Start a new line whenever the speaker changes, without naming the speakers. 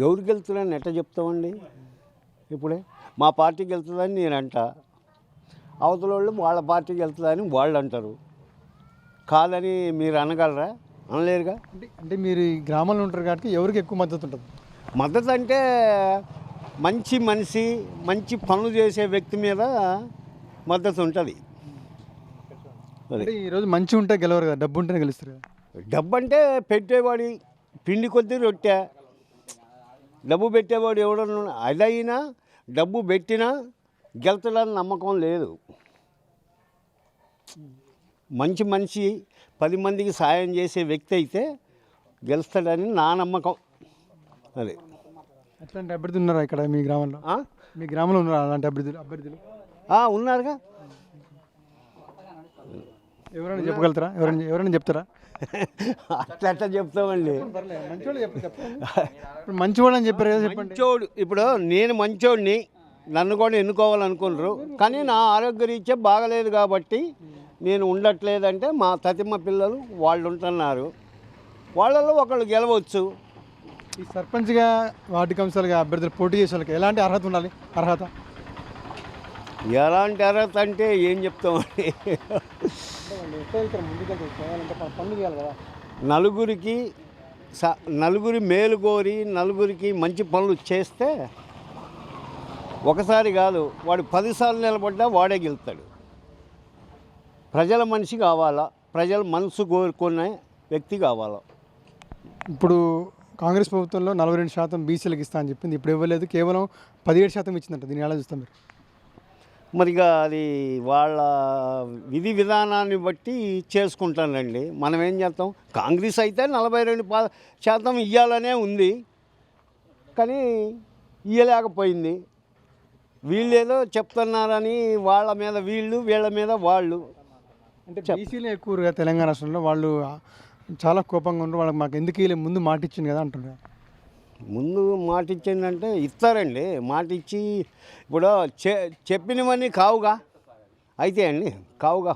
ఎవరికి వెళ్తుందని ఎట్లా చెప్తామండి? ఇప్పుడే మా పార్టీకి వెళ్తుందని నేను అంట, అవతల వాళ్ళు వాళ్ళ పార్టీకి వెళ్తుందని వాళ్ళు అంటారు. కాదని మీరు అనగలరా? అనలేరుగా.
అంటే మీరు ఈ గ్రామంలో ఉంటారు కాబట్టి ఎవరికి ఎక్కువ మద్దతు ఉంటుంది?
మద్దతు అంటే మంచి మనిషి, మంచి పనులు చేసే వ్యక్తి మీద మద్దతు ఉంటుంది.
అంటే ఈరోజు మంచి ఉంటే గెలవరు కదా, డబ్బు ఉంటేనే గెలుస్తారు కదా.
డబ్బు అంటే పెట్టేవాడి పిండి కొద్దీ రొట్టె. డబ్బు పెట్టేవాడు ఎవడన్నా అదైనా డబ్బు పెట్టినా గెలుతాడని నమ్మకం లేదు. మంచి మనిషి 10 మందికి సాయం చేసే వ్యక్తి అయితే గెలుస్తాడని నా నమ్మకం. అది
అట్లాంటి అభ్యర్థులు ఉన్నారా ఇక్కడ మీ గ్రామంలో? మీ గ్రామంలో ఉన్నారా అలాంటి అభ్యర్థులు?
ఉన్నారుగా.
ఎవరైనా చెప్పగలుగుతారా? ఎవరైనా చెప్తారా?
అట్లా చెప్తామండి.
మంచివాడు అని చెప్పారు కదా, చెప్పండి.
మంచోడు, ఇప్పుడు నేను మంచోడిని, నన్ను కూడా ఎన్నుకోవాలనుకుంటారు. కానీ నా ఆరోగ్య రీత్యా బాగలేదు కాబట్టి నేను ఉండట్లేదంటే మా తతిమ్మ పిల్లలు వాళ్ళు ఉంటున్నారు. వాళ్ళలో ఒకళ్ళు గెలవచ్చు.
ఈ సర్పంచ్గా వార్డు కౌన్సిలర్గా అభ్యర్థులు పోటీ చేసే వాళ్ళకి ఎలాంటి అర్హత ఉండాలి?
ఎలాంటి అర్హత అంటే ఏం చెప్తామండి? నలుగురి మేలు కోరి నలుగురికి మంచి పనులు చేస్తే ఒకసారి కాదు, వాడు 10 సార్లు నిలబడ్డా వాడే గెలుస్తాడు. ప్రజల మనిషి కావాలా, ప్రజల మనసు కోరుకునే వ్యక్తి కావాలా.
ఇప్పుడు కాంగ్రెస్ ప్రభుత్వంలో 42% బీసీలకు ఇస్తా అని చెప్పింది, ఇప్పుడు ఇవ్వలేదు, కేవలం 17% ఇచ్చిందంట. దీన్ని ఎలా చూస్తాం మీరు?
మరిగా అది వాళ్ళ విధి విధానాన్ని బట్టి చేసుకుంటానండి. మనం ఏం చేస్తాం? కాంగ్రెస్ అయితే 42% ఇవ్వాలనే ఉంది, కానీ ఇవ్వలేకపోయింది. వీళ్ళేదో చెప్తున్నారని వాళ్ళ మీద వీళ్ళు, వీళ్ళ మీద వాళ్ళు.
అంటే బీసీలే ఎక్కువగా తెలంగాణ రాష్ట్రంలో వాళ్ళు చాలా కోపంగా ఉంటారు. వాళ్ళకి మాకు ఎందుకు వీళ్ళు ముందు మాట ఇచ్చింది కదా అంటున్నారు.
ముందు మాట ఇచ్చిందంటే ఇస్తారండి. మాట ఇచ్చి ఇప్పుడు చెప్పినవన్నీ కావుగా అయితే అండి, కావుగా